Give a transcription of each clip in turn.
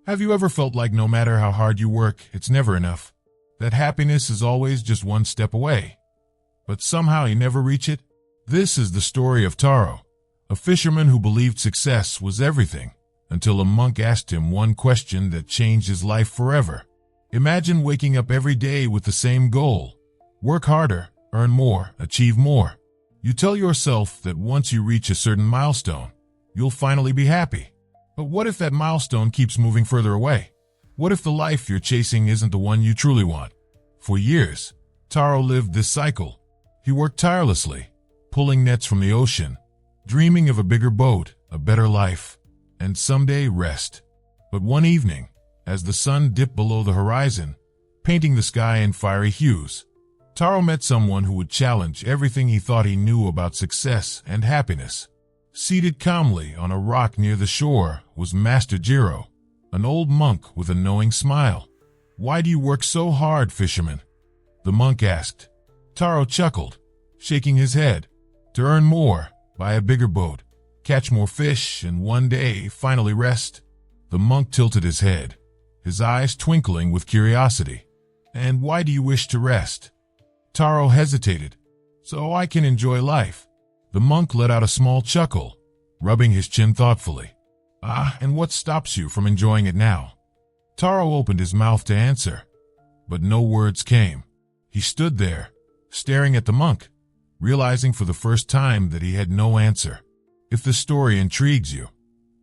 Have you ever felt like no matter how hard you work, it's never enough? That happiness is always just one step away, but somehow you never reach it? This is the story of Taro, a fisherman who believed success was everything, until a monk asked him one question that changed his life forever. Imagine waking up every day with the same goal: work harder, earn more, achieve more. You tell yourself that once you reach a certain milestone, you'll finally be happy. But what if that milestone keeps moving further away? What if the life you're chasing isn't the one you truly want? For years, Taro lived this cycle. He worked tirelessly, pulling nets from the ocean, dreaming of a bigger boat, a better life, and someday rest. But one evening, as the sun dipped below the horizon, painting the sky in fiery hues, Taro met someone who would challenge everything he thought he knew about success and happiness. Seated calmly on a rock near the shore was Master Jiro, an old monk with a knowing smile. "Why do you work so hard, fisherman?" the monk asked. Taro chuckled, shaking his head. "To earn more, buy a bigger boat, catch more fish, and one day finally rest." The monk tilted his head, his eyes twinkling with curiosity. "And why do you wish to rest?" Taro hesitated. "So I can enjoy life." The monk let out a small chuckle, rubbing his chin thoughtfully. And what stops you from enjoying it now?" Taro opened his mouth to answer, but no words came. He stood there, staring at the monk, realizing for the first time that he had no answer. If this story intrigues you,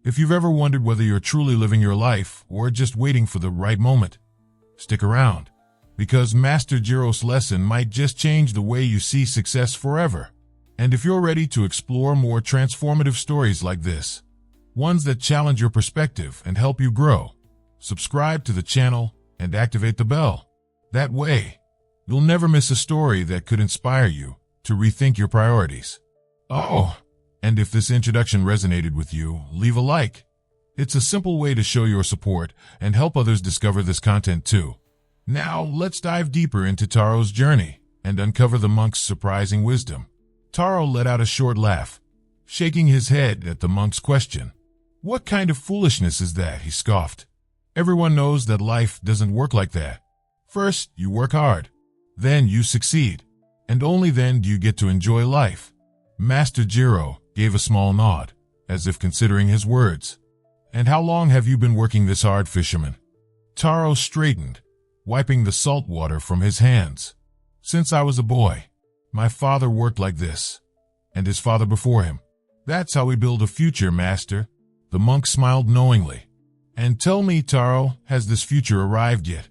if you've ever wondered whether you're truly living your life or just waiting for the right moment, stick around, because Master Jiro's lesson might just change the way you see success forever. And if you're ready to explore more transformative stories like this, ones that challenge your perspective and help you grow, subscribe to the channel and activate the bell. That way, you'll never miss a story that could inspire you to rethink your priorities. And if this introduction resonated with you, leave a like. It's a simple way to show your support and help others discover this content too. Now, let's dive deeper into Taro's journey and uncover the monk's surprising wisdom. Taro let out a short laugh, shaking his head at the monk's question. "What kind of foolishness is that?" he scoffed. "Everyone knows that life doesn't work like that. First, you work hard, then you succeed, and only then do you get to enjoy life." Master Jiro gave a small nod, as if considering his words. "And how long have you been working this hard, fisherman?" Taro straightened, wiping the salt water from his hands. "Since I was a boy. My father worked like this, and his father before him. That's how we build a future, master." The monk smiled knowingly. "And tell me, Taro, has this future arrived yet?"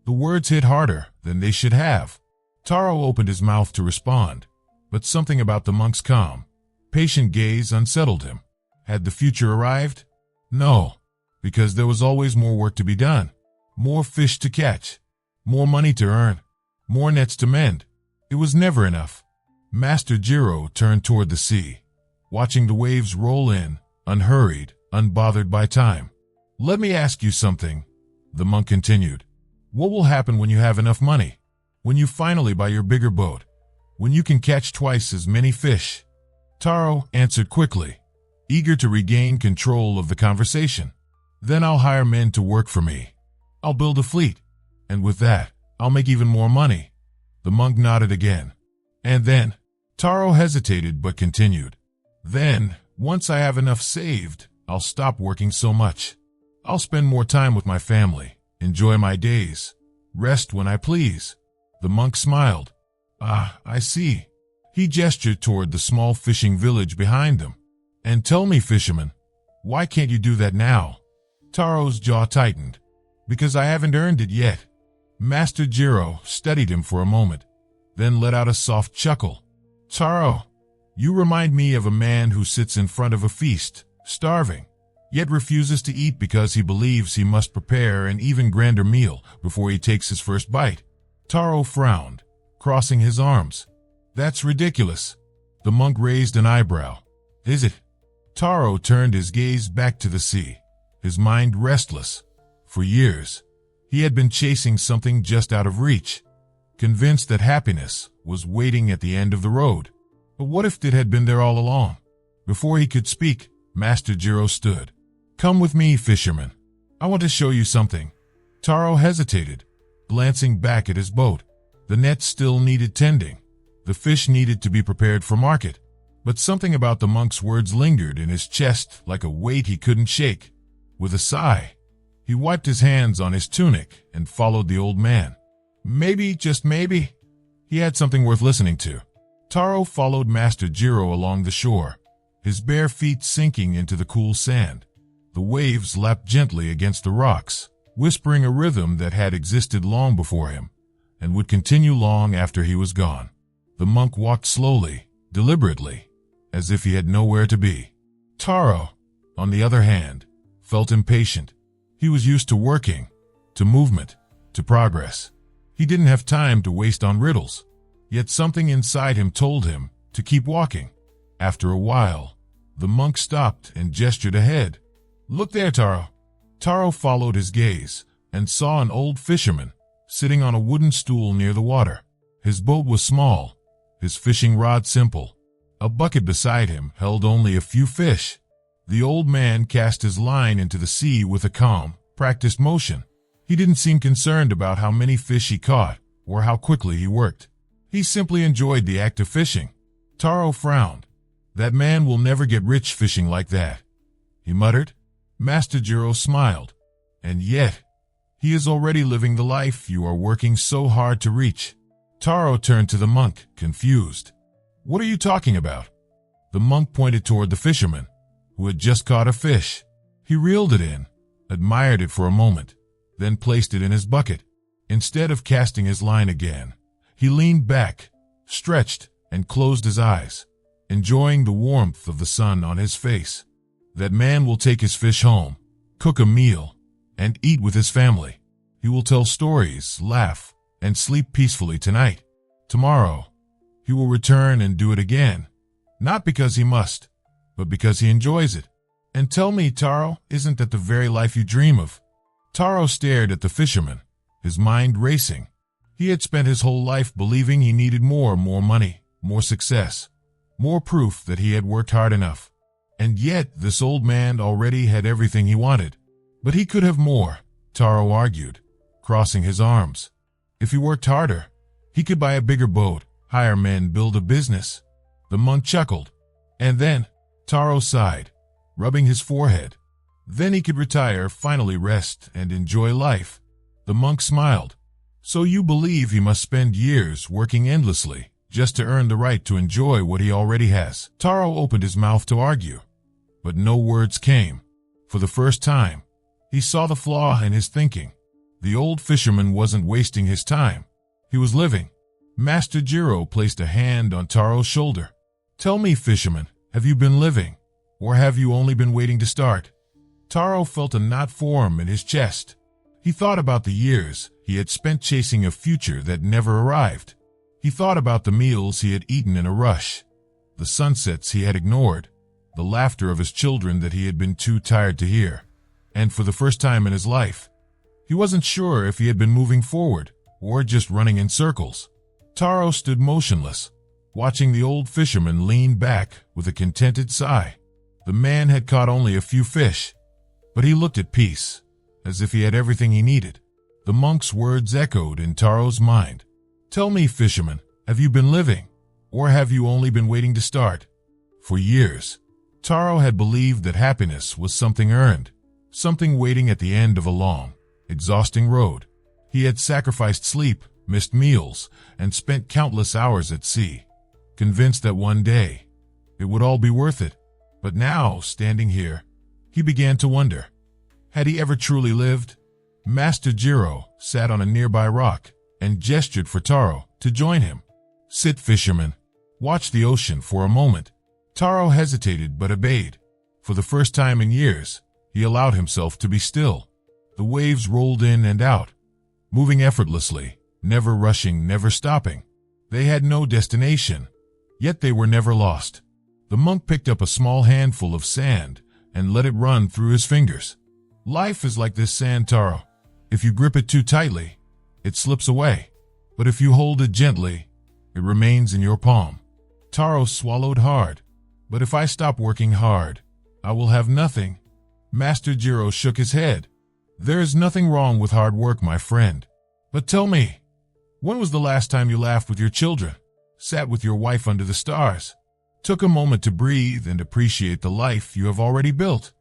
The words hit harder than they should have. Taro opened his mouth to respond, but something about the monk's calm, patient gaze unsettled him. Had the future arrived? No, because there was always more work to be done, more fish to catch, more money to earn, more nets to mend. It was never enough. Master Jiro turned toward the sea, watching the waves roll in, unhurried, unbothered by time. "Let me ask you something," the monk continued. "What will happen when you have enough money? When you finally buy your bigger boat? When you can catch twice as many fish?" Taro answered quickly, eager to regain control of the conversation. "Then I'll hire men to work for me. I'll build a fleet, and with that, I'll make even more money." The monk nodded again. "And then?" Taro hesitated but continued. "Then, once I have enough saved, I'll stop working so much. I'll spend more time with my family, enjoy my days, rest when I please." The monk smiled. I see." He gestured toward the small fishing village behind them. "And tell me, fisherman, why can't you do that now?" Taro's jaw tightened. "Because I haven't earned it yet." Master Jiro studied him for a moment, then let out a soft chuckle. "Taro, you remind me of a man who sits in front of a feast, starving, yet refuses to eat because he believes he must prepare an even grander meal before he takes his first bite." Taro frowned, crossing his arms. "That's ridiculous." The monk raised an eyebrow. "Is it?" Taro turned his gaze back to the sea, his mind restless. For years, he had been chasing something just out of reach, convinced that happiness was waiting at the end of the road. But what if it had been there all along? Before he could speak, Master Jiro stood. "Come with me, fisherman. I want to show you something. Taro hesitated, glancing back at his boat. The net still needed tending. The fish needed to be prepared for market. But something about the monk's words lingered in his chest like a weight he couldn't shake. With a sigh, he wiped his hands on his tunic and followed the old man. Maybe, just maybe, he had something worth listening to. Taro followed Master Jiro along the shore, his bare feet sinking into the cool sand. The waves lapped gently against the rocks, whispering a rhythm that had existed long before him and would continue long after he was gone. The monk walked slowly, deliberately, as if he had nowhere to be. Taro, on the other hand, felt impatient. He was used to working, to movement, to progress. He didn't have time to waste on riddles, yet something inside him told him to keep walking. After a while, the monk stopped and gestured ahead. Look there, Taro. Taro followed his gaze and saw an old fisherman sitting on a wooden stool near the water. His boat was small, his fishing rod simple. A bucket beside him held only a few fish. The old man cast his line into the sea with a calm, practiced motion. He didn't seem concerned about how many fish he caught or how quickly he worked. He simply enjoyed the act of fishing. Taro frowned. That man will never get rich fishing like that, he muttered. Master Jiro smiled. And yet, he is already living the life you are working so hard to reach. Taro turned to the monk, confused. What are you talking about? The monk pointed toward the fisherman, who had just caught a fish. He reeled it in, admired it for a moment, then placed it in his bucket. Instead of casting his line again, he leaned back, stretched, and closed his eyes, enjoying the warmth of the sun on his face. That man will take his fish home, cook a meal, and eat with his family. He will tell stories, laugh, and sleep peacefully tonight. Tomorrow, he will return and do it again, not because he must, but because he enjoys it. And tell me, Taro, isn't that the very life you dream of? Taro stared at the fisherman, his mind racing. He had spent his whole life believing he needed more money, more success, more proof that he had worked hard enough. And yet, this old man already had everything he wanted. But he could have more, Taro argued, crossing his arms. If he worked harder, he could buy a bigger boat, hire men, build a business. The monk chuckled. And then, Taro sighed, rubbing his forehead. Then he could retire, finally rest, and enjoy life. The monk smiled. So you believe he must spend years working endlessly, just to earn the right to enjoy what he already has? Taro opened his mouth to argue, but no words came. For the first time, he saw the flaw in his thinking. The old fisherman wasn't wasting his time. He was living. Master Jiro placed a hand on Taro's shoulder. Tell me, fisherman, have you been living, or have you only been waiting to start? Taro felt a knot form in his chest. He thought about the years he had spent chasing a future that never arrived. He thought about the meals he had eaten in a rush, the sunsets he had ignored, the laughter of his children that he had been too tired to hear. And for the first time in his life, he wasn't sure if he had been moving forward or just running in circles. Taro stood motionless, watching the old fisherman lean back with a contented sigh. The man had caught only a few fish, but he looked at peace, as if he had everything he needed. The monk's words echoed in Taro's mind. Tell me, fisherman, have you been living, or have you only been waiting to start? For years, Taro had believed that happiness was something earned, something waiting at the end of a long, exhausting road. He had sacrificed sleep, missed meals, and spent countless hours at sea, convinced that one day it would all be worth it. But now, standing here, he began to wonder, had he ever truly lived? Master Jiro sat on a nearby rock and gestured for Taro to join him. Sit, fisherman. Watch the ocean for a moment. Taro hesitated but obeyed. For the first time in years, he allowed himself to be still. The waves rolled in and out, moving effortlessly, never rushing, never stopping. They had no destination, yet they were never lost. The monk picked up a small handful of sand and let it run through his fingers. Life is like this sand, Taro. If you grip it too tightly, it slips away. But if you hold it gently, it remains in your palm. Taro swallowed hard. But if I stop working hard, I will have nothing. Master Jiro shook his head. There is nothing wrong with hard work, my friend. But tell me, when was the last time you laughed with your children, sat with your wife under the stars, took a moment to breathe and appreciate the life you have already built?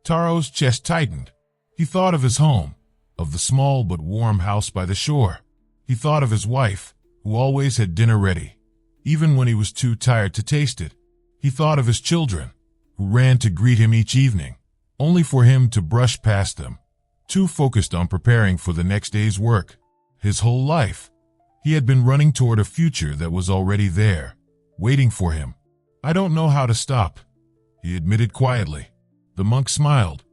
Taro's chest tightened. He thought of his home, of the small but warm house by the shore. He thought of his wife, who always had dinner ready, even when he was too tired to taste it. He thought of his children, who ran to greet him each evening, only for him to brush past them, too focused on preparing for the next day's work. His whole life, he had been running toward a future that was already there, waiting for him. I don't know how to stop, he admitted quietly. The monk smiled.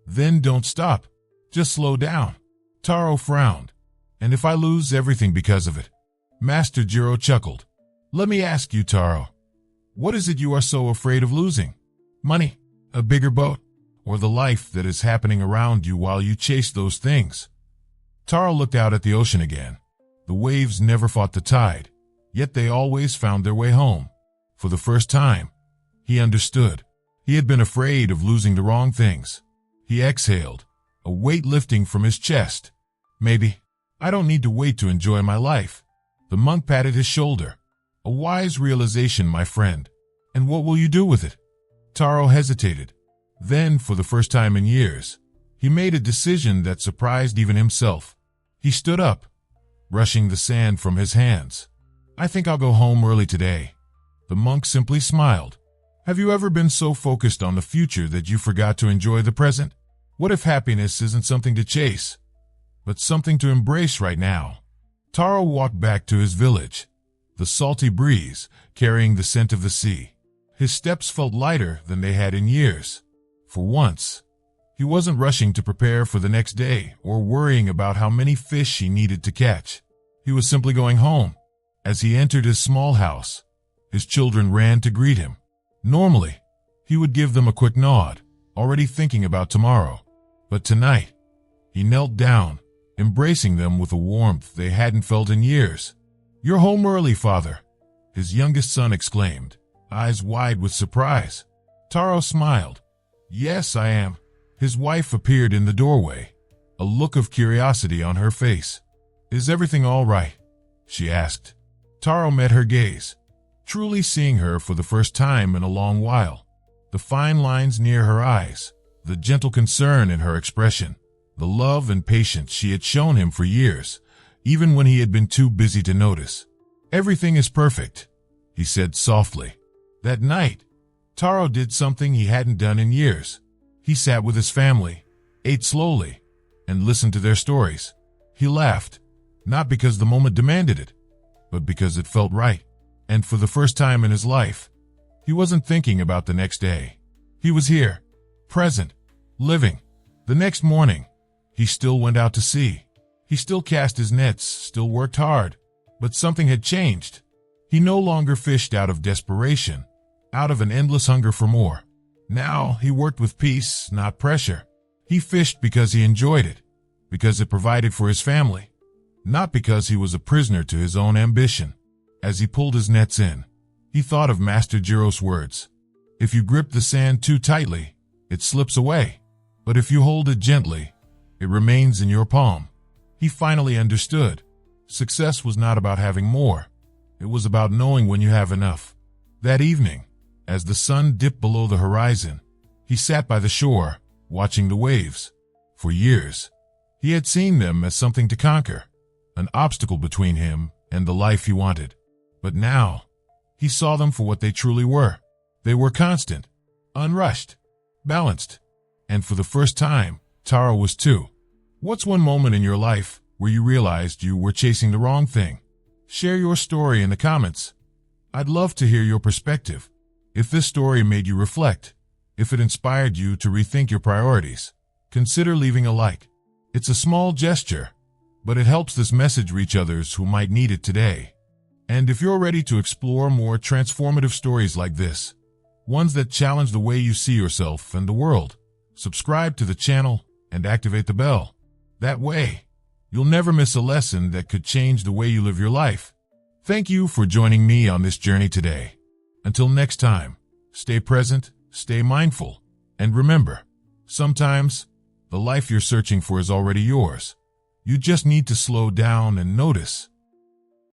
Then don't stop. Just slow down. Taro frowned. And if I lose everything because of it? Master Jiro chuckled. Let me ask you, Taro, what is it you are so afraid of losing? Money? A bigger boat? Or the life that is happening around you while you chase those things? Taro looked out at the ocean again. The waves never fought the tide, yet they always found their way home. For the first time, he understood. He had been afraid of losing the wrong things. He exhaled, a weight lifting from his chest. Maybe I don't need to wait to enjoy my life. The monk patted his shoulder. A wise realization, my friend. And what will you do with it? Taro hesitated. Then, for the first time in years, he made a decision that surprised even himself. He stood up, brushing the sand from his hands. I think I'll go home early today. The monk simply smiled. Have you ever been so focused on the future that you forgot to enjoy the present? What if happiness isn't something to chase, but something to embrace right now? Taro walked back to his village, the salty breeze carrying the scent of the sea. His steps felt lighter than they had in years. For once, he wasn't rushing to prepare for the next day or worrying about how many fish he needed to catch. He was simply going home. As he entered his small house, his children ran to greet him. Normally, he would give them a quick nod, already thinking about tomorrow. But tonight, he knelt down, embracing them with a warmth they hadn't felt in years. You're home early, father, his youngest son exclaimed, eyes wide with surprise. Taro smiled. Yes, I am. His wife appeared in the doorway, a look of curiosity on her face. Is everything all right? She asked. Taro met her gaze, truly seeing her for the first time in a long while. The fine lines near her eyes, the gentle concern in her expression, the love and patience she had shown him for years, even when he had been too busy to notice. Everything is perfect, he said softly. That night, Taro did something he hadn't done in years. He sat with his family, ate slowly, and listened to their stories. He laughed, not because the moment demanded it, but because it felt right. And for the first time in his life, he wasn't thinking about the next day. He was here, present, living. The next morning, he still went out to sea. He still cast his nets, still worked hard. But something had changed. He no longer fished out of desperation, out of an endless hunger for more. Now he worked with peace, not pressure. He fished because he enjoyed it, because it provided for his family, not because he was a prisoner to his own ambition. As he pulled his nets in, he thought of Master Jiro's words. If you grip the sand too tightly, it slips away. But if you hold it gently, it remains in your palm. He finally understood. Success was not about having more. It was about knowing when you have enough. That evening, as the sun dipped below the horizon, he sat by the shore, watching the waves. For years, he had seen them as something to conquer, an obstacle between him and the life he wanted. But now, he saw them for what they truly were. They were constant, unrushed, balanced. And for the first time, Taro was too. What's one moment in your life where you realized you were chasing the wrong thing? Share your story in the comments. I'd love to hear your perspective. If this story made you reflect, if it inspired you to rethink your priorities, consider leaving a like. It's a small gesture, but it helps this message reach others who might need it today. And if you're ready to explore more transformative stories like this, ones that challenge the way you see yourself and the world, subscribe to the channel and activate the bell. That way, you'll never miss a lesson that could change the way you live your life. Thank you for joining me on this journey today. Until next time, stay present, stay mindful, and remember, sometimes The life you're searching for is already yours. You just need to slow down and notice.